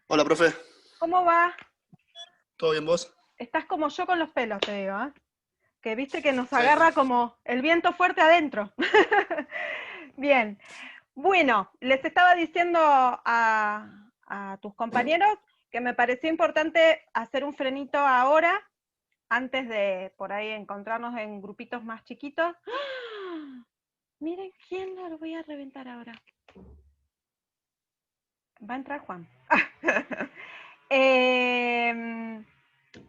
Hola, profe. ¿Cómo va? ¿Todo bien vos? Estás como yo con los pelos, te digo, ¿eh? Que viste que nos Sí, agarra como el viento fuerte adentro. Bien. Bueno, les estaba diciendo a tus compañeros que me pareció importante hacer un frenito ahora, antes de por ahí encontrarnos en grupitos más chiquitos. ¡Ah! Miren quién lo voy a reventar ahora. Va a entrar Juan. eh,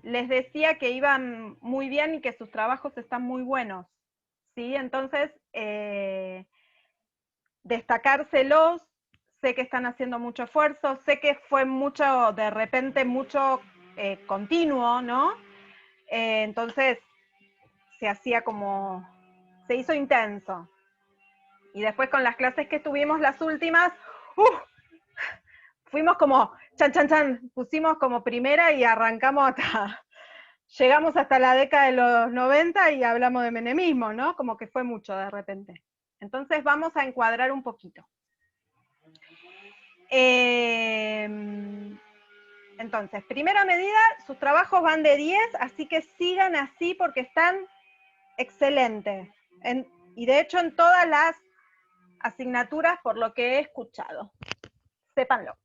Les decía que iban muy bien y que sus trabajos están muy buenos, ¿sí? Entonces, destacárselos, sé que están haciendo mucho esfuerzo, sé que fue mucho, de repente, mucho continuo, ¿no? Entonces, se hacía como, se hizo intenso. Y después con las clases que tuvimos las últimas, ¡uh! Fuimos como, chan, chan, chan, pusimos como primera y arrancamos hasta, llegamos hasta la década de los 90 y hablamos de menemismo, ¿no? Como que fue mucho de repente. Entonces vamos a encuadrar un poquito. Entonces, primera medida, sus trabajos van de 10, así que sigan así porque están excelentes. Y de hecho en todas las asignaturas, por lo que he escuchado. Sépanlo.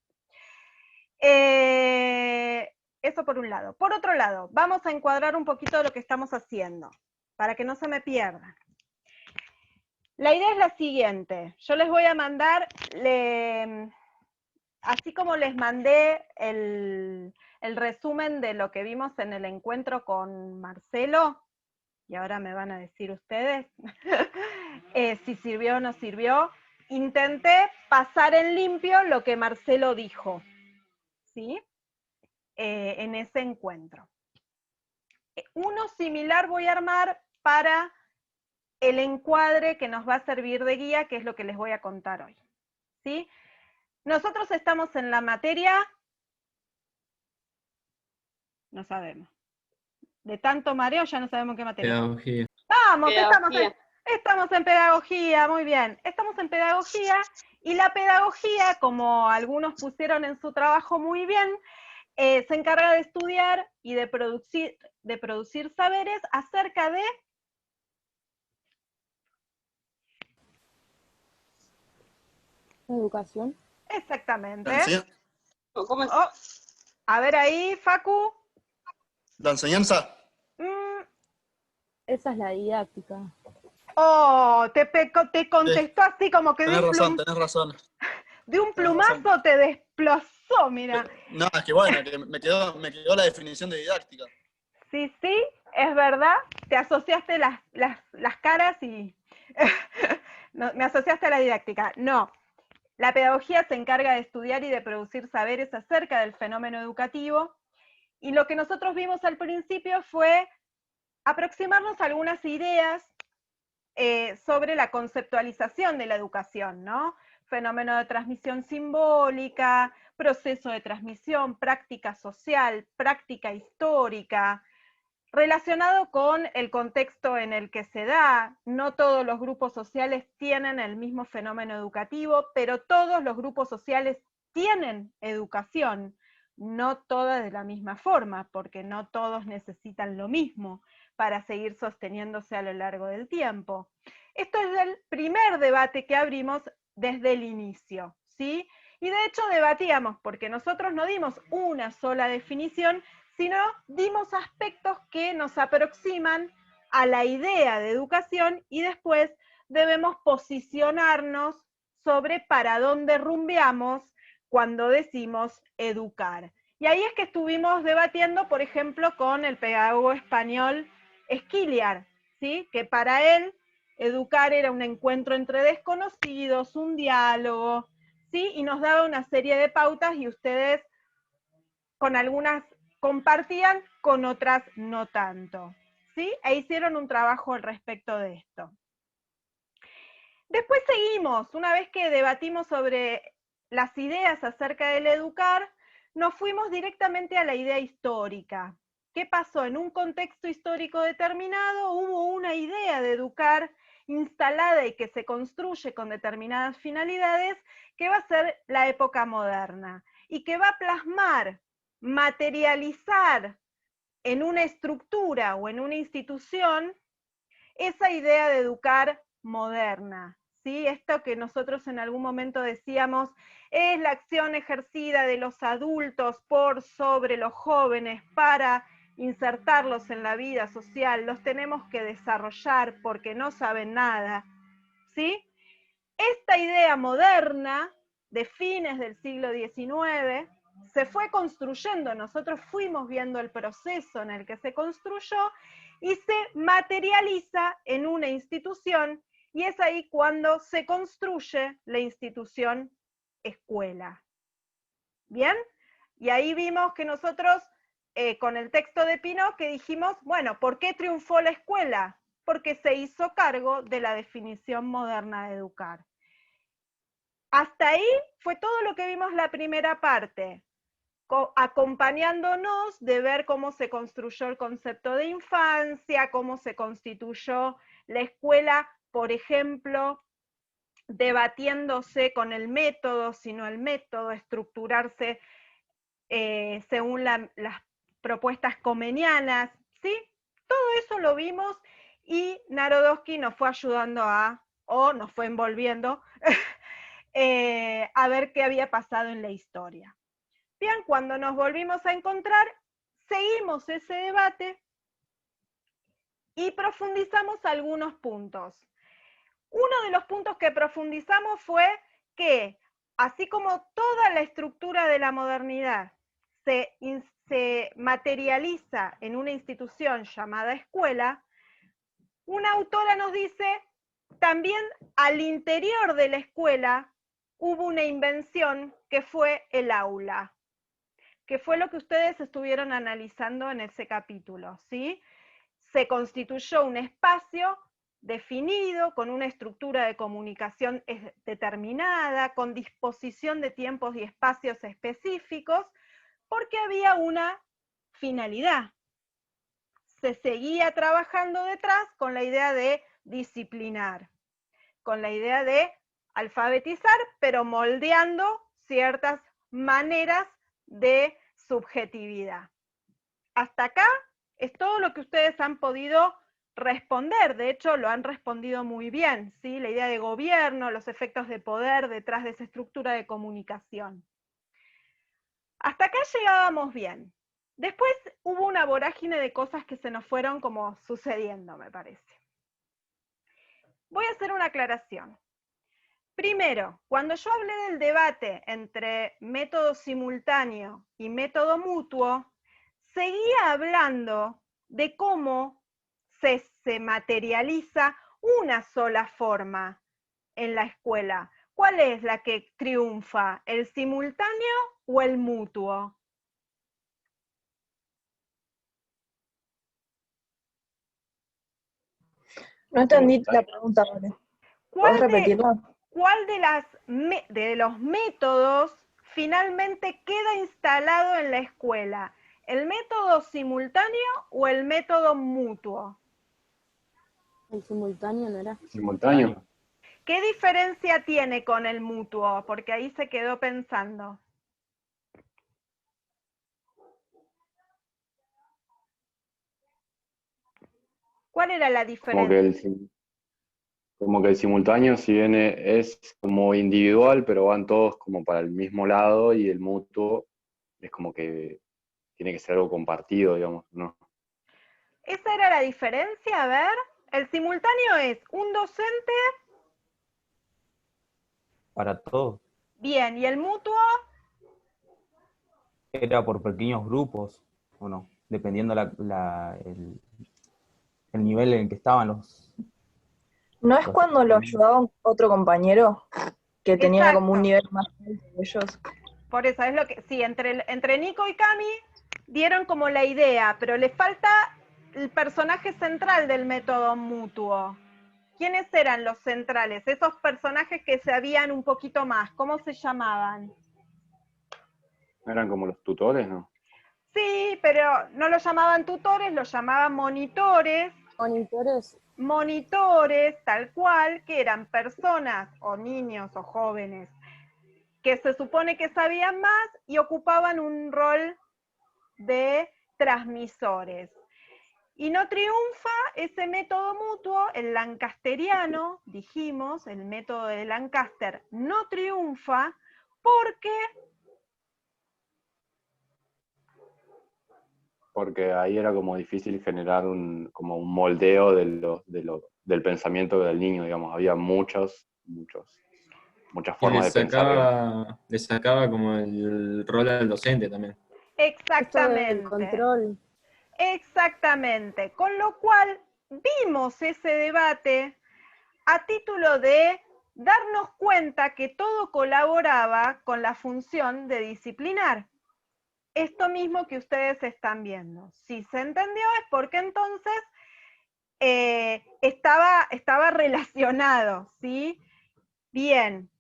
Eso por un lado. Por otro lado, vamos a encuadrar un poquito de lo que estamos haciendo, para que no se me pierda. La idea es la siguiente. Yo les voy a mandar, así como les mandé el resumen de lo que vimos en el encuentro con Marcelo, y ahora me van a decir ustedes si sirvió o no sirvió, intenté pasar en limpio lo que Marcelo dijo, ¿sí? En ese encuentro. Uno similar voy a armar para el encuadre que nos va a servir de guía, que es lo que les voy a contar hoy, ¿sí? Nosotros estamos en la materia, no sabemos, de tanto mareo ya no sabemos qué materia estamos. Pedagogía. Vamos, Pedagogía. estamos en pedagogía, muy bien, estamos en pedagogía, y la pedagogía, como algunos pusieron en su trabajo muy bien, se encarga de estudiar y de producir saberes acerca de... Educación. Exactamente. ¿Cómo es? Oh, a ver ahí, Facu. ¿La enseñanza? Mm, Esa es la didáctica. oh, te Sí, contestó así como que tenés razón, tenés razón. de un Tenés razón. plumazo te desplazó, mira. No, es que bueno, que me quedó la definición de didáctica. Sí, sí, es verdad, te asociaste las caras y no, me asociaste a la didáctica. No, la pedagogía se encarga de estudiar y de producir saberes acerca del fenómeno educativo, y lo que nosotros vimos al principio fue aproximarnos a algunas ideas sobre la conceptualización de la educación, ¿no? Fenómeno de transmisión simbólica, proceso de transmisión, práctica social, práctica histórica, relacionado con el contexto en el que se da. No todos los grupos sociales tienen el mismo fenómeno educativo, pero todos los grupos sociales tienen educación, no todas de la misma forma, porque no todos necesitan lo mismo para seguir sosteniéndose a lo largo del tiempo. Esto es el primer debate que abrimos desde el inicio, ¿sí? Y de hecho debatíamos, porque nosotros no dimos una sola definición, sino dimos aspectos que nos aproximan a la idea de educación, y después debemos posicionarnos sobre para dónde rumbeamos cuando decimos educar. Y ahí es que estuvimos debatiendo, por ejemplo, con el pedagogo español Esquiliar, ¿sí? Que para él educar era un encuentro entre desconocidos, un diálogo, ¿sí? Y nos daba una serie de pautas, y ustedes con algunas compartían, con otras no tanto, ¿sí? E hicieron un trabajo al respecto de esto. Después seguimos, una vez que debatimos sobre las ideas acerca del educar, nos fuimos directamente a la idea histórica. ¿Qué pasó? En un contexto histórico determinado hubo una idea de educar instalada y que se construye con determinadas finalidades, que va a ser la época moderna. y que va a plasmar, materializar en una estructura o en una institución esa idea de educar moderna, ¿sí? Esto que nosotros en algún momento decíamos es la acción ejercida de los adultos por sobre los jóvenes para insertarlos en la vida social, los tenemos que desarrollar porque no saben nada, ¿sí? Esta idea moderna de fines del siglo XIX se fue construyendo, nosotros fuimos viendo el proceso en el que se construyó y se materializa en una institución, y es ahí cuando se construye la institución escuela. ¿Bien? Y ahí vimos que nosotros, con el texto de Pinot, que dijimos, bueno, ¿por qué triunfó la escuela? Porque se hizo cargo de la definición moderna de educar. Hasta ahí fue todo lo que vimos la primera parte, acompañándonos de ver cómo se construyó el concepto de infancia, cómo se constituyó la escuela, por ejemplo, debatiéndose con el método, sino el método, estructurarse según las propuestas comenianas, ¿sí? Todo eso lo vimos y Narodowski nos fue ayudando o nos fue envolviendo a ver qué había pasado en la historia. Bien, cuando nos volvimos a encontrar, seguimos ese debate y profundizamos algunos puntos. Uno de los puntos que profundizamos fue que, así como toda la estructura de la modernidad se materializa en una institución llamada escuela, una autora nos dice, también al interior de la escuela hubo una invención que fue el aula, que fue lo que ustedes estuvieron analizando en ese capítulo, ¿sí? Se constituyó un espacio definido, con una estructura de comunicación determinada, con disposición de tiempos y espacios específicos, porque había una finalidad. Se seguía trabajando detrás con la idea de disciplinar, con la idea de alfabetizar, pero moldeando ciertas maneras de subjetividad. Hasta acá es todo lo que ustedes han podido responder, de hecho lo han respondido muy bien, ¿sí? La idea de gobierno, los efectos de poder detrás de esa estructura de comunicación. Hasta acá llegábamos bien. Después hubo una vorágine de cosas que se nos fueron como sucediendo, me parece. Voy a hacer una aclaración. Primero, cuando yo hablé del debate entre método simultáneo y método mutuo, seguía hablando de cómo se materializa una sola forma en la escuela. ¿Cuál es la que triunfa? ¿El simultáneo o el mutuo? No entendí la pregunta, Vale. ¿Puedes repetirla? ¿Cuál de los métodos finalmente queda instalado en la escuela? ¿El método simultáneo o el método mutuo? El simultáneo, ¿no era? Simultáneo. ¿Qué diferencia tiene con el mutuo? Porque ahí se quedó pensando. ¿Cuál era la diferencia? Como que el simultáneo, si bien es como individual, pero van todos como para el mismo lado, y el mutuo es como que tiene que ser algo compartido, digamos, ¿no? ¿Esa era la diferencia? A ver, el simultáneo es un docente... Para todos. Bien, ¿y el mutuo? Era por pequeños grupos, ¿o no? Dependiendo el nivel en el que estaban los... ¿No es cuando lo ayudaba otro compañero que tenía Exacto. como un nivel más alto que ellos? Por eso es lo que, sí, entre Nico y Cami dieron como la idea, pero le falta el personaje central del método mutuo. ¿Quiénes eran los centrales? Esos personajes que sabían un poquito más, ¿cómo se llamaban? Eran como los tutores, ¿no? Sí, pero no los llamaban tutores, los llamaban monitores. Monitores. Monitores, tal cual, que eran personas o niños o jóvenes que se supone que sabían más y ocupaban un rol de transmisores. Y no triunfa ese método mutuo, el lancasteriano, dijimos, el método de Lancaster no triunfa porque ahí era como difícil generar como un moldeo del pensamiento del niño, digamos. Había muchas Y formas de pensar. le sacaba como el rol al docente también. Esto del exactamente. control. Exactamente, con lo cual vimos ese debate a título de darnos cuenta que todo colaboraba con la función de disciplinar. Esto mismo que ustedes están viendo. Si se entendió es porque entonces estaba relacionado, ¿sí? Bien,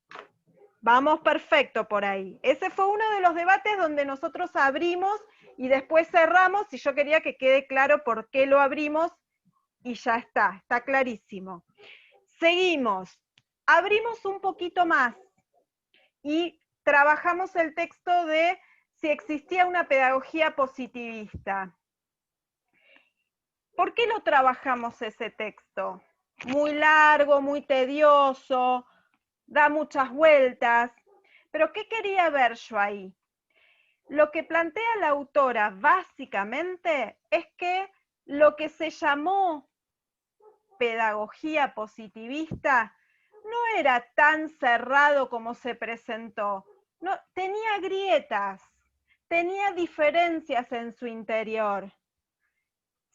vamos perfecto por ahí. Ese fue uno de los debates donde nosotros abrimos y después cerramos, y yo quería que quede claro por qué lo abrimos, y ya está clarísimo. Seguimos, abrimos un poquito más, y trabajamos el texto de si existía una pedagogía positivista. ¿Por qué lo trabajamos ese texto? Muy largo, muy tedioso, da muchas vueltas, pero ¿qué quería ver yo ahí? Lo que plantea la autora básicamente es que lo que se llamó pedagogía positivista no era tan cerrado como se presentó. No, tenía grietas, tenía diferencias en su interior.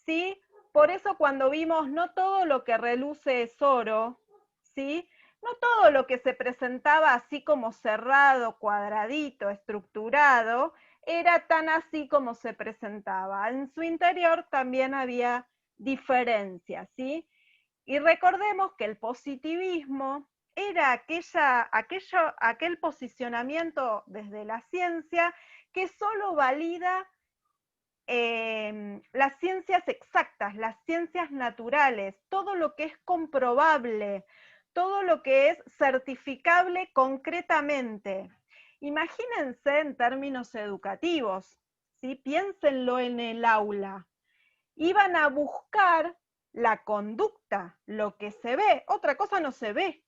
¿Sí? Por eso cuando vimos no todo lo que reluce es oro, ¿sí? No todo lo que se presentaba así como cerrado, cuadradito, estructurado, era tan así como se presentaba. En su interior también había diferencias, ¿sí? Y recordemos que el positivismo era aquel posicionamiento desde la ciencia que solo valida las ciencias exactas, las ciencias naturales, todo lo que es comprobable, todo lo que es certificable concretamente. Imagínense en términos educativos, ¿sí? Piénsenlo en el aula. Iban a buscar la conducta, lo que se ve, otra cosa no se ve.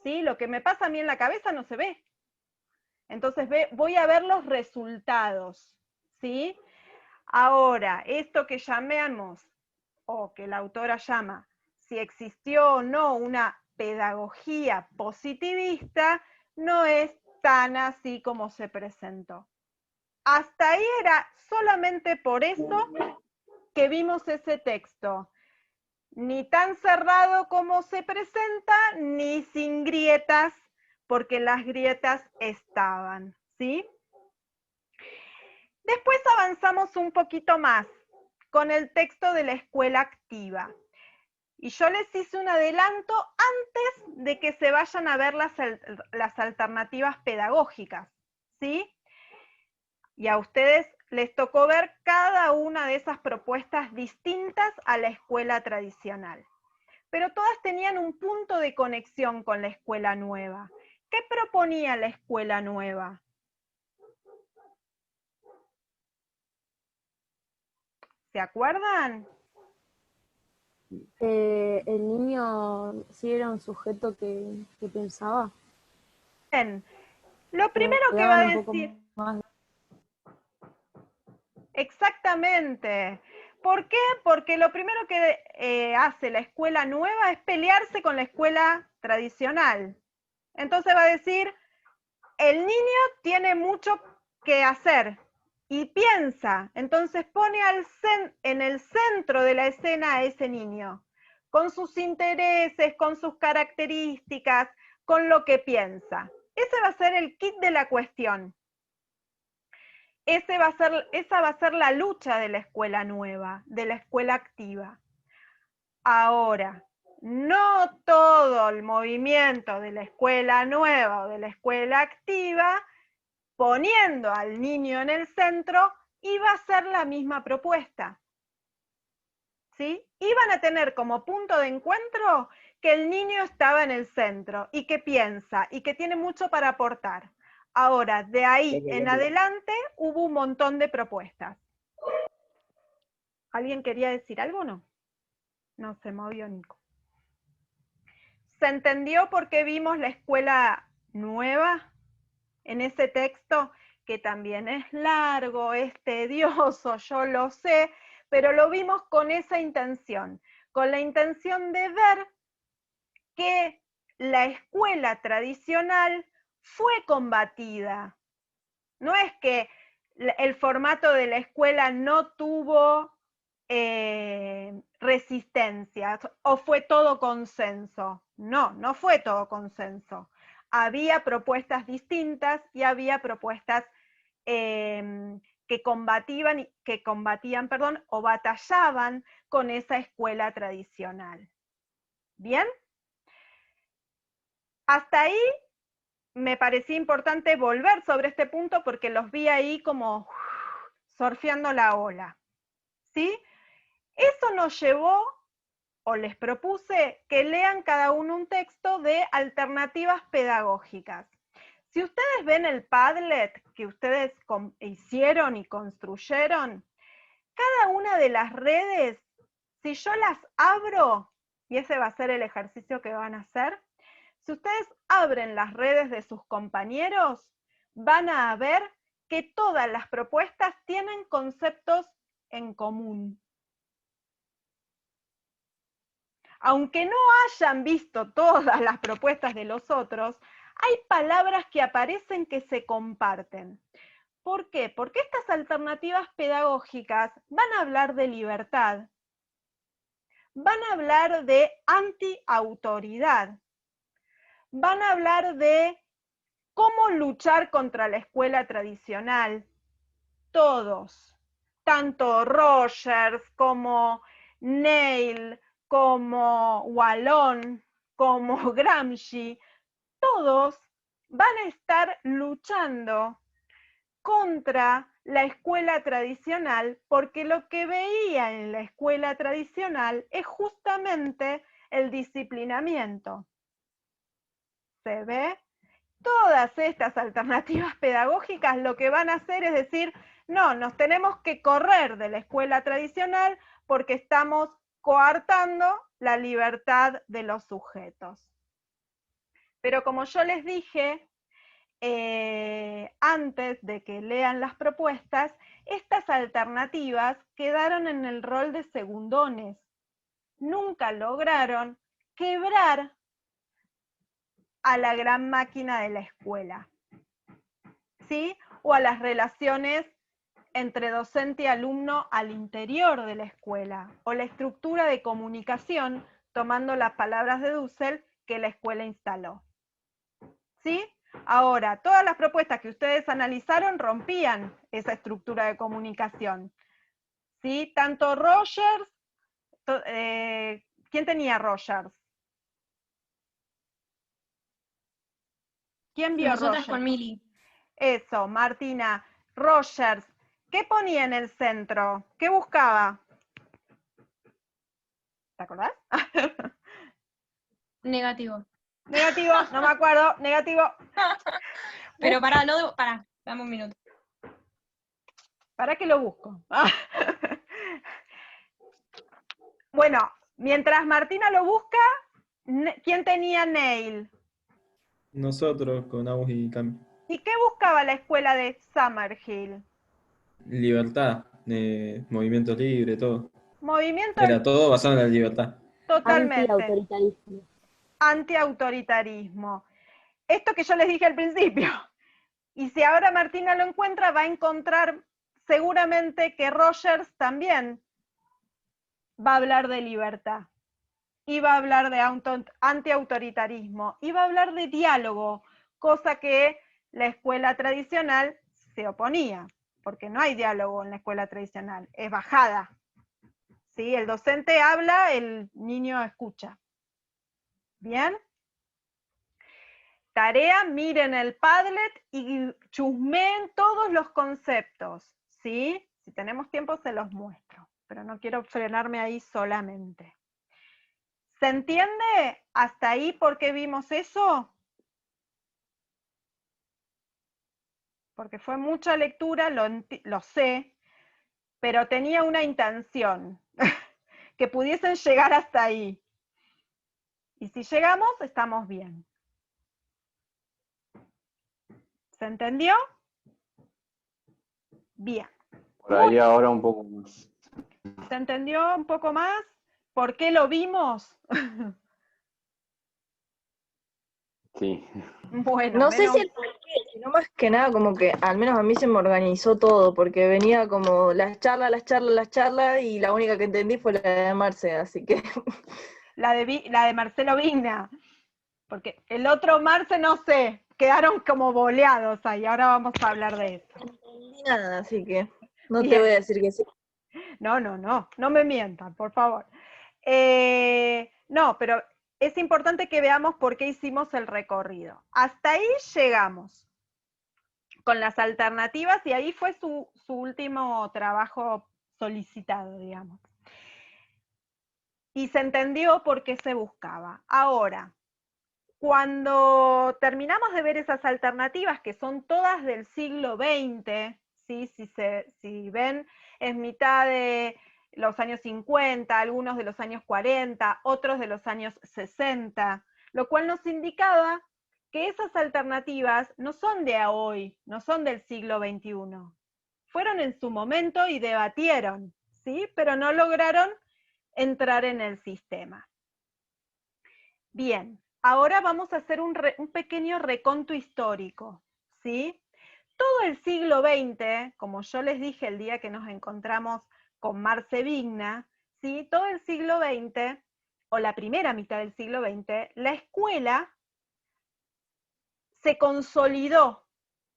¿Sí? Lo que me pasa a mí en la cabeza no se ve. Entonces voy a ver los resultados, ¿sí? Ahora, esto que llamemos, o que la autora llama, si existió o no una pedagogía positivista, no es tan así como se presentó. Hasta ahí era solamente por eso que vimos ese texto. Ni tan cerrado como se presenta, ni sin grietas, porque las grietas estaban, ¿sí? Después avanzamos un poquito más con el texto de la escuela activa. Y yo les hice un adelanto antes de que se vayan a ver las alternativas pedagógicas, ¿sí? Y a ustedes les tocó ver cada una de esas propuestas distintas a la escuela tradicional. Pero todas tenían un punto de conexión con la escuela nueva. ¿Qué proponía la escuela nueva? ¿Se acuerdan? El niño sí era un sujeto que pensaba. Bien, lo primero que va a decir... Exactamente. ¿Por qué? Porque lo primero que hace la escuela nueva es pelearse con la escuela tradicional. Entonces va a decir, el niño tiene mucho que hacer y piensa, entonces pone en el centro de la escena a ese niño, con sus intereses, con sus características, con lo que piensa. Ese va a ser el kit de la cuestión. Esa va a ser la lucha de la escuela nueva, de la escuela activa. Ahora, no todo el movimiento de la escuela nueva o de la escuela activa, poniendo al niño en el centro, iba a ser la misma propuesta. ¿Sí? Iban a tener como punto de encuentro que el niño estaba en el centro y que piensa y que tiene mucho para aportar. Ahora, de ahí en adelante hubo un montón de propuestas. ¿Alguien quería decir algo o no? No se movió Nico. ¿Se entendió por qué vimos la escuela nueva en ese texto? Que también es largo, es tedioso, yo lo sé, pero lo vimos con esa intención, con la intención de ver que la escuela tradicional fue combatida. No es que el formato de la escuela no tuvo resistencia o fue todo consenso. No, no fue todo consenso. Había propuestas distintas y había propuestas que combatían, o batallaban con esa escuela tradicional. ¿Bien? Hasta ahí me parecía importante volver sobre este punto porque los vi ahí como surfeando la ola. ¿Sí? Eso nos llevó, o les propuse, que lean cada uno un texto de alternativas pedagógicas. Si ustedes ven el Padlet que ustedes hicieron y construyeron, cada una de las redes, si yo las abro, y ese va a ser el ejercicio que van a hacer, si ustedes abren las redes de sus compañeros, van a ver que todas las propuestas tienen conceptos en común. Aunque no hayan visto todas las propuestas de los otros, hay palabras que aparecen que se comparten. ¿Por qué? Porque estas alternativas pedagógicas van a hablar de libertad, van a hablar de anti-autoridad, van a hablar de cómo luchar contra la escuela tradicional. Todos, tanto Rogers como Neil, como Wallon, como Gramsci, todos van a estar luchando contra la escuela tradicional, porque lo que veía en la escuela tradicional es justamente el disciplinamiento. ¿Se ve? Todas estas alternativas pedagógicas lo que van a hacer es decir, no, nos tenemos que correr de la escuela tradicional porque estamos coartando la libertad de los sujetos. Pero como yo les dije, antes de que lean las propuestas, estas alternativas quedaron en el rol de segundones. Nunca lograron quebrar a la gran máquina de la escuela, ¿sí? O a las relaciones entre docente y alumno al interior de la escuela, o la estructura de comunicación, tomando las palabras de Dussel, que la escuela instaló. ¿Sí? Ahora, todas las propuestas que ustedes analizaron rompían esa estructura de comunicación. ¿Sí? Tanto Rogers, ¿quién tenía Rogers? ¿Quién vio Nosotras Rogers? con Mili. Eso, Martina. Rogers, ¿qué ponía en el centro? ¿Qué buscaba? ¿Te acordás? Negativo. Negativo, no me acuerdo, negativo. Pero pará, dame un minuto. ¿Para qué lo busco? Bueno, mientras Martina lo busca, ¿quién tenía Neil? Nosotros con Agus y Cami. ¿Y qué buscaba la escuela de Summerhill? Libertad, movimiento libre, todo. Movimiento Era todo basado en la libertad. totalmente. Antiautoritarismo. Antiautoritarismo. Esto que yo les dije al principio. Y si ahora Martina lo encuentra, va a encontrar seguramente que Rogers también va a hablar de libertad. Y va a hablar de antiautoritarismo. Y va a hablar de diálogo, cosa que la escuela tradicional se oponía, porque no hay diálogo en la escuela tradicional, es bajada. ¿Sí? El docente habla, el niño escucha. ¿Bien? Tarea, miren el Padlet y chusmeen todos los conceptos, ¿sí? Si tenemos tiempo se los muestro, pero no quiero frenarme ahí solamente. ¿Se entiende hasta ahí por qué vimos eso? Porque fue mucha lectura, lo sé, pero tenía una intención, que pudiesen llegar hasta ahí. Y si llegamos, estamos bien. ¿Se entendió? Bien. Por ahí ahora un poco más. ¿Se entendió un poco más? ¿Por qué lo vimos? Sí. Bueno, No sé menos- si el porqué, sino más que nada como que al menos a mí se me organizó todo, porque venía como las charlas, y la única que entendí fue la de Marce, así que la de Marcelo Vigna, porque el otro Marce no sé, quedaron como boleados ahí, ahora vamos a hablar de eso. no entendí nada, así que no te Bien. voy a decir que sí. No me mientan, por favor. No, pero es importante que veamos por qué hicimos el recorrido. Hasta ahí llegamos con las alternativas y ahí fue su último trabajo solicitado, digamos. Y se entendió por qué se buscaba. Ahora, cuando terminamos de ver esas alternativas, que son todas del siglo XX, ¿sí? Si ven, es mitad de los años 50, algunos de los años 40, otros de los años 60, lo cual nos indicaba que esas alternativas no son de hoy, no son del siglo XXI. Fueron en su momento y debatieron, ¿sí? Pero no lograron entrar en el sistema. Bien, ahora vamos a hacer un pequeño reconto histórico, ¿sí? Todo el siglo XX, como yo les dije el día que nos encontramos con Marce Vigna, ¿sí? Todo el siglo XX, o la primera mitad del siglo XX, la escuela se consolidó,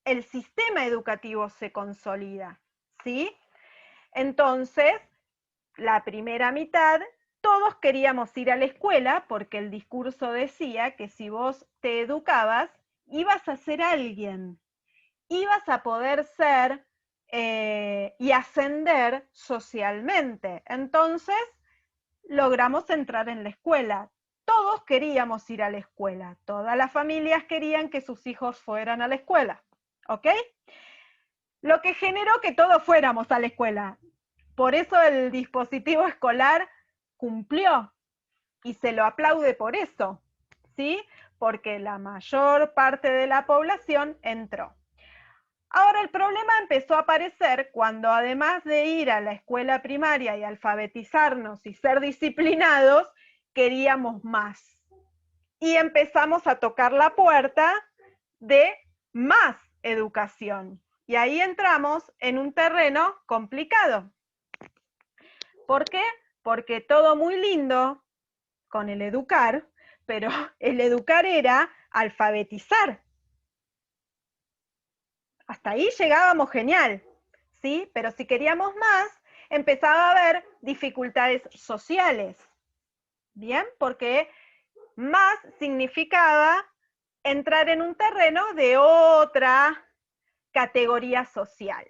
el sistema educativo se consolida, ¿sí? Entonces, la primera mitad, todos queríamos ir a la escuela porque el discurso decía que si vos te educabas, ibas a ser alguien, ibas a poder ser y ascender socialmente. Entonces, logramos entrar en la escuela. Todos queríamos ir a la escuela, todas las familias querían que sus hijos fueran a la escuela, ¿ok? Lo que generó que todos fuéramos a la escuela. Por eso el dispositivo escolar cumplió y se lo aplaude por eso, ¿sí? Porque la mayor parte de la población entró. Ahora el problema empezó a aparecer cuando además de ir a la escuela primaria y alfabetizarnos y ser disciplinados, queríamos más. Y empezamos a tocar la puerta de más educación. Y ahí entramos en un terreno complicado. ¿Por qué? Porque todo muy lindo con el educar, pero el educar era alfabetizar. Hasta ahí llegábamos genial, ¿sí? Pero si queríamos más, empezaba a haber dificultades sociales, ¿bien? Porque más significaba entrar en un terreno de otra categoría social.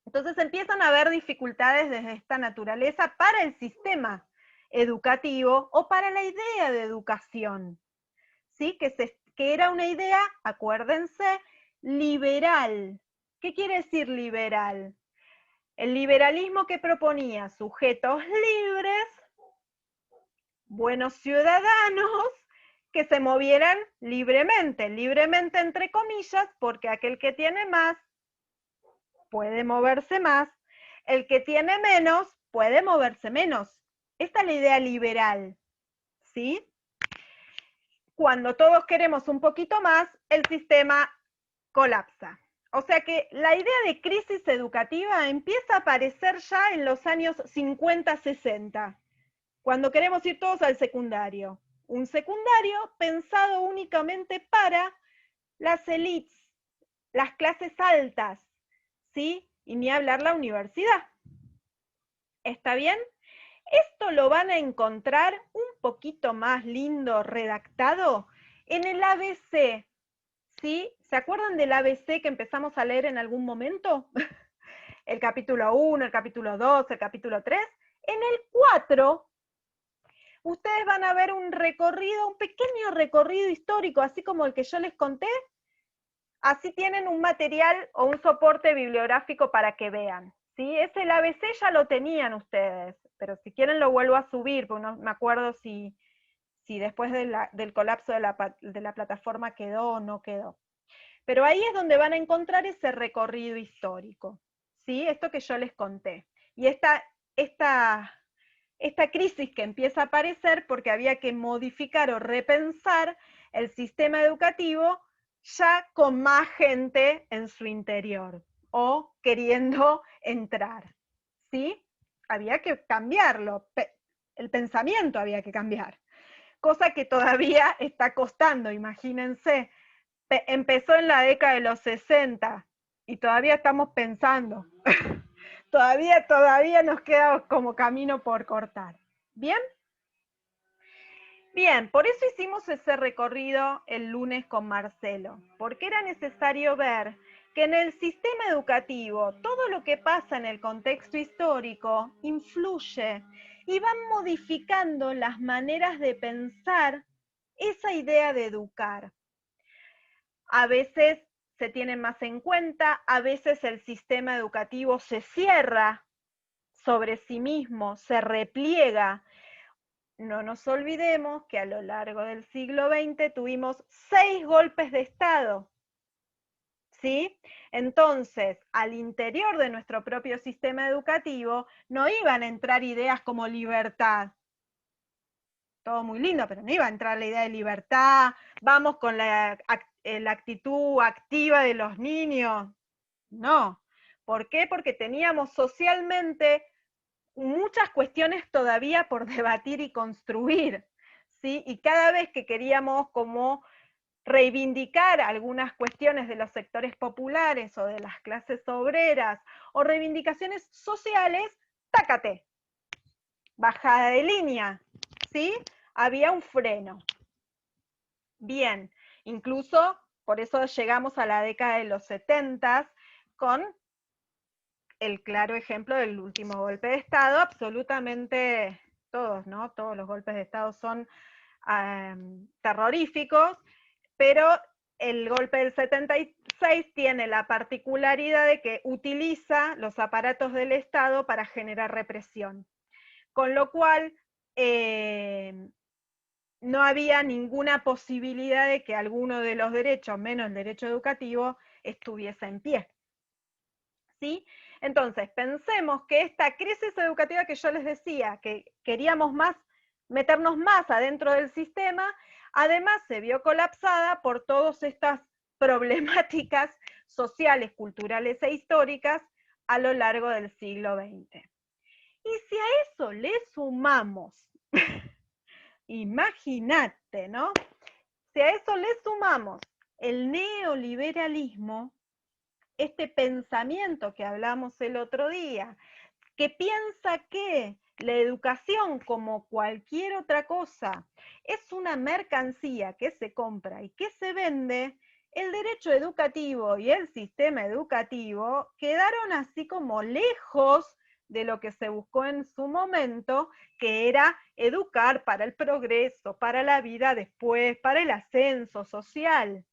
Entonces empiezan a haber dificultades de esta naturaleza para el sistema educativo o para la idea de educación, ¿sí? Que era una idea, acuérdense, liberal. ¿Qué quiere decir liberal? El liberalismo que proponía sujetos libres, buenos ciudadanos, que se movieran libremente entre comillas, porque aquel que tiene más puede moverse más, el que tiene menos puede moverse menos. Esta es la idea liberal, ¿sí? Cuando todos queremos un poquito más, el sistema colapsa. O sea que la idea de crisis educativa empieza a aparecer ya en los años 50-60, cuando queremos ir todos al secundario. Un secundario pensado únicamente para las élites, las clases altas, ¿sí? Y ni hablar la universidad. ¿Está bien? Esto lo van a encontrar un poquito más lindo redactado en el ABC, ¿sí? ¿Se acuerdan del ABC que empezamos a leer en algún momento? El capítulo 1, el capítulo 2, el capítulo 3. En el 4, ustedes van a ver un recorrido, un pequeño recorrido histórico, así como el que yo les conté. Así tienen un material o un soporte bibliográfico para que vean. ¿Sí? Ese el ABC ya lo tenían ustedes, pero si quieren lo vuelvo a subir, porque no me acuerdo si después del colapso de la plataforma quedó o no quedó. Pero ahí es donde van a encontrar ese recorrido histórico, ¿sí? Esto que yo les conté. Y esta crisis que empieza a aparecer porque había que modificar o repensar el sistema educativo ya con más gente en su interior, o queriendo entrar, ¿sí? Había que cambiarlo, el pensamiento había que cambiar, cosa que todavía está costando, imagínense. Empezó en la década de los 60 y todavía estamos pensando. todavía nos queda como camino por cortar. ¿Bien? Bien, por eso hicimos ese recorrido el lunes con Marcelo, porque era necesario ver que en el sistema educativo todo lo que pasa en el contexto histórico influye y van modificando las maneras de pensar esa idea de educar. A veces se tiene más en cuenta, a veces el sistema educativo se cierra sobre sí mismo, se repliega. No nos olvidemos que a lo largo del siglo XX tuvimos 6 golpes de Estado, ¿sí? Entonces, al interior de nuestro propio sistema educativo no iban a entrar ideas como libertad. Todo muy lindo, pero no iba a entrar la idea de libertad, vamos con la actitud activa de los niños. No. ¿Por qué? Porque teníamos socialmente muchas cuestiones todavía por debatir y construir, ¿sí? Y cada vez que queríamos como reivindicar algunas cuestiones de los sectores populares o de las clases obreras, o reivindicaciones sociales, tácate, bajada de línea, ¿sí? Había un freno. Bien, incluso por eso llegamos a la década de los 70 con el claro ejemplo del último golpe de Estado. Absolutamente todos, ¿no? Todos los golpes de Estado son terroríficos, pero el golpe del 76 tiene la particularidad de que utiliza los aparatos del Estado para generar represión. Con lo cual, no había ninguna posibilidad de que alguno de los derechos, menos el derecho educativo, estuviese en pie. ¿Sí? Entonces, pensemos que esta crisis educativa que yo les decía, que queríamos meternos más adentro del sistema, además se vio colapsada por todas estas problemáticas sociales, culturales e históricas a lo largo del siglo XX. Y si a eso le sumamos, imagínate, ¿no? Si a eso le sumamos el neoliberalismo, este pensamiento que hablamos el otro día, que piensa que la educación, como cualquier otra cosa, es una mercancía que se compra y que se vende, el derecho educativo y el sistema educativo quedaron así como lejos de lo que se buscó en su momento, que era educar para el progreso, para la vida después, para el ascenso social.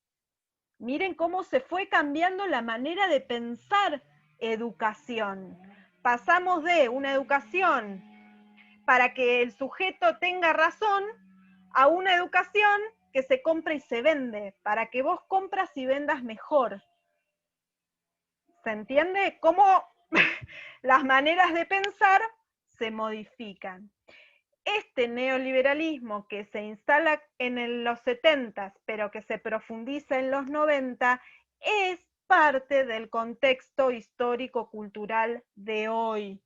Miren cómo se fue cambiando la manera de pensar educación. Pasamos de una educación para que el sujeto tenga razón a una educación que se compra y se vende, para que vos compras y vendas mejor. ¿Se entiende? Cómo las maneras de pensar se modifican. Este neoliberalismo que se instala en los 70, pero que se profundiza en los 90, es parte del contexto histórico-cultural de hoy.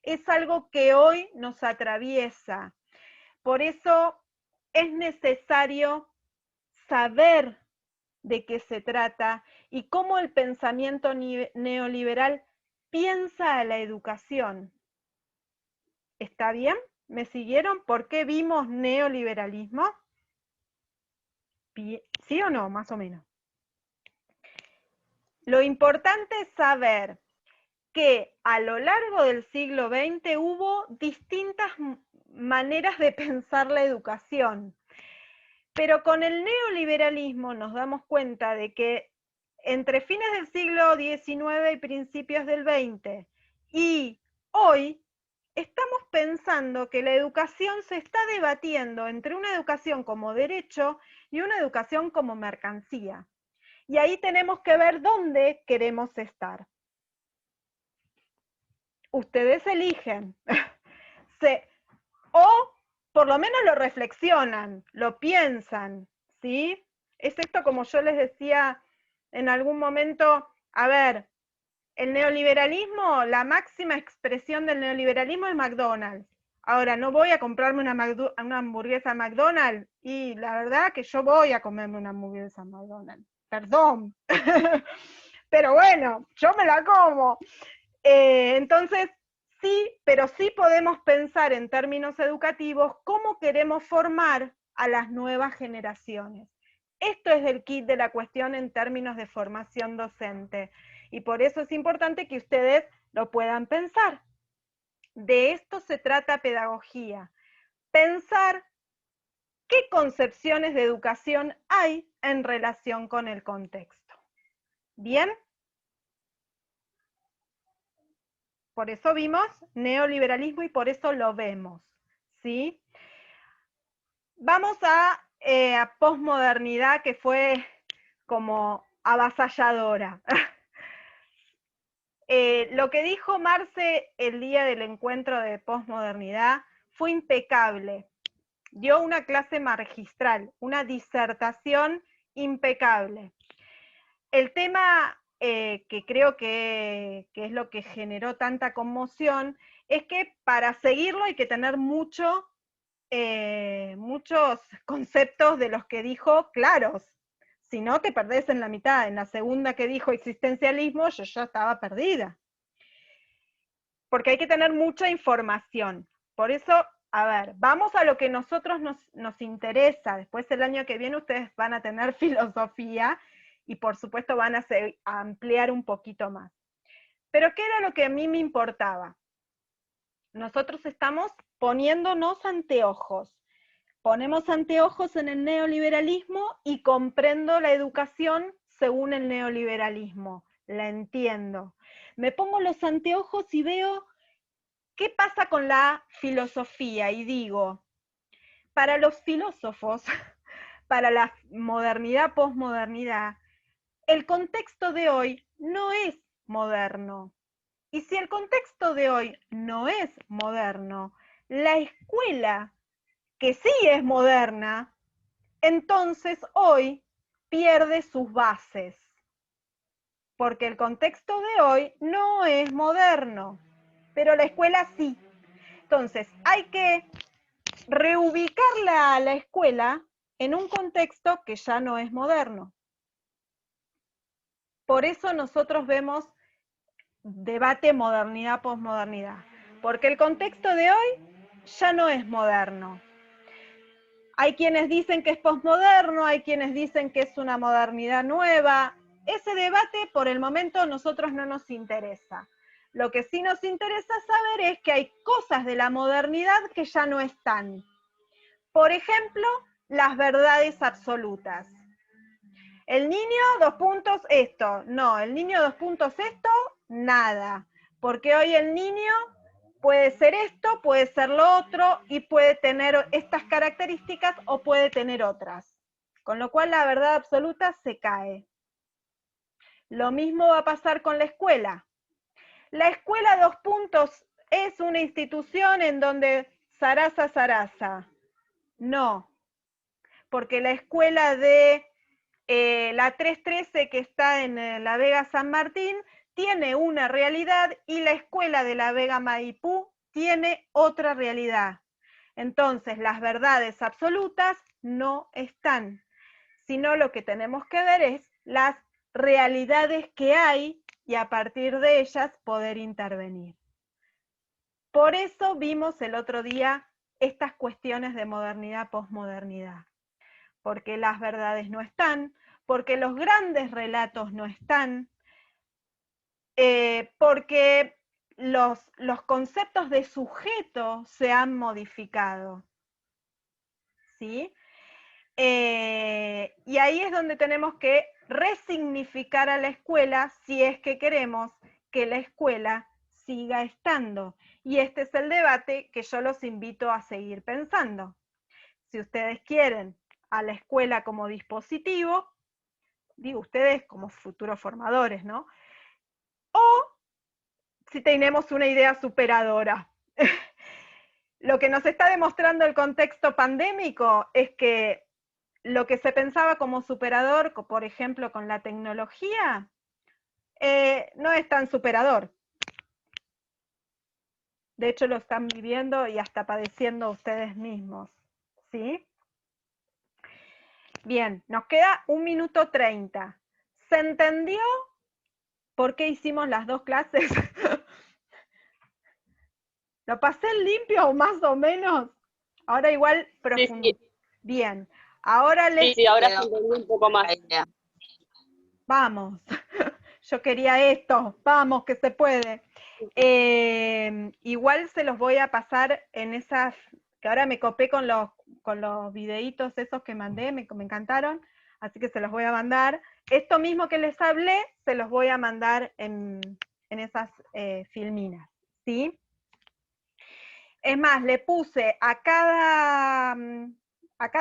Es algo que hoy nos atraviesa. Por eso es necesario saber de qué se trata y cómo el pensamiento neoliberal piensa a la educación. ¿Está bien? ¿Me siguieron? ¿Por qué vimos neoliberalismo? ¿Sí o no? Más o menos. Lo importante es saber que a lo largo del siglo XX hubo distintas maneras de pensar la educación. Pero con el neoliberalismo nos damos cuenta de que entre fines del siglo XIX y principios del XX y hoy estamos pensando que la educación se está debatiendo entre una educación como derecho y una educación como mercancía. Y ahí tenemos que ver dónde queremos estar. Ustedes eligen. O por lo menos lo reflexionan, lo piensan, ¿sí? Es esto como yo les decía en algún momento, a ver, el neoliberalismo, la máxima expresión del neoliberalismo es McDonald's. Ahora, no voy a comprarme una hamburguesa McDonald's y la verdad que yo voy a comerme una hamburguesa McDonald's. Perdón. Pero bueno, yo me la como. Entonces, sí, pero sí podemos pensar en términos educativos cómo queremos formar a las nuevas generaciones. Esto es el kit de la cuestión en términos de formación docente. Y por eso es importante que ustedes lo puedan pensar. De esto se trata pedagogía. Pensar qué concepciones de educación hay en relación con el contexto. ¿Bien? Por eso vimos neoliberalismo y por eso lo vemos, ¿sí? Vamos a posmodernidad, que fue como avasalladora. Lo que dijo Marce el día del encuentro de posmodernidad fue impecable. Dio una clase magistral, una disertación impecable. El tema que creo que es lo que generó tanta conmoción es que para seguirlo hay que tener muchos conceptos de los que dijo claros. Si no, te perdés en la mitad. En la segunda que dijo existencialismo, yo ya estaba perdida. Porque hay que tener mucha información. Por eso, a ver, vamos a lo que a nosotros nos interesa. Después el año que viene ustedes van a tener filosofía y por supuesto van a ampliar un poquito más. Pero ¿qué era lo que a mí me importaba? Nosotros estamos poniéndonos anteojos. Ponemos anteojos en el neoliberalismo y comprendo la educación según el neoliberalismo. La entiendo. Me pongo los anteojos y veo qué pasa con la filosofía y digo, para los filósofos, para la modernidad, posmodernidad, el contexto de hoy no es moderno. Y si el contexto de hoy no es moderno, la escuela, que sí es moderna, entonces hoy pierde sus bases. Porque el contexto de hoy no es moderno, pero la escuela sí. Entonces hay que reubicarla a la escuela en un contexto que ya no es moderno. Por eso nosotros vemos debate modernidad-posmodernidad, porque el contexto de hoy ya no es moderno. Hay quienes dicen que es posmoderno, hay quienes dicen que es una modernidad nueva. Ese debate por el momento a nosotros no nos interesa. Lo que sí nos interesa saber es que hay cosas de la modernidad que ya no están. Por ejemplo, las verdades absolutas. El niño, 2 puntos, esto. No, el niño, 2 puntos, esto, nada. Porque hoy el niño puede ser esto, puede ser lo otro, y puede tener estas características o puede tener otras. Con lo cual la verdad absoluta se cae. Lo mismo va a pasar con la escuela. La escuela, 2 puntos, es una institución en donde zaraza. No. Porque la escuela de la 313 que está en la Vega San Martín tiene una realidad y la escuela de la Vega Maipú tiene otra realidad. Entonces las verdades absolutas no están, sino lo que tenemos que ver es las realidades que hay y a partir de ellas poder intervenir. Por eso vimos el otro día estas cuestiones de modernidad, posmodernidad. Porque las verdades no están, porque los grandes relatos no están, porque los conceptos de sujeto se han modificado. ¿Sí? Y ahí es donde tenemos que resignificar a la escuela si es que queremos que la escuela siga estando. Y este es el debate que yo los invito a seguir pensando. Si ustedes quieren a la escuela como dispositivo, digo ustedes como futuros formadores, ¿no? O si tenemos una idea superadora. Lo que nos está demostrando el contexto pandémico es que lo que se pensaba como superador, por ejemplo, con la tecnología, no es tan superador. De hecho, lo están viviendo y hasta padeciendo ustedes mismos. ¿Sí? Bien, nos queda 1 minuto 30. ¿Se entendió por qué hicimos las 2 clases? ¿Lo pasé limpio o más o menos? Ahora igual profundo. Sí. Bien, ahora les... Sí, ahora se entendió un poco más. Vamos, yo quería esto, vamos que se puede. Igual se los voy a pasar en esas, que ahora me copé con los videitos esos que mandé, me encantaron, así que se los voy a mandar. Esto mismo que les hablé, se los voy a mandar en esas filminas, ¿sí? Es más, le puse a cada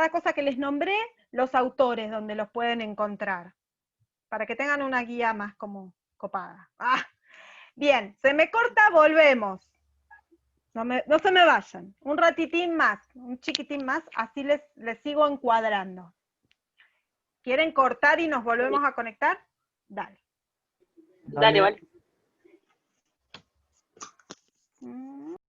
cosa que les nombré, los autores donde los pueden encontrar, para que tengan una guía más como copada. Bien, se me corta, volvemos. No se me vayan. Un ratitín más, un chiquitín más, así les sigo encuadrando. ¿Quieren cortar y nos volvemos a conectar? Dale. Dale, vale.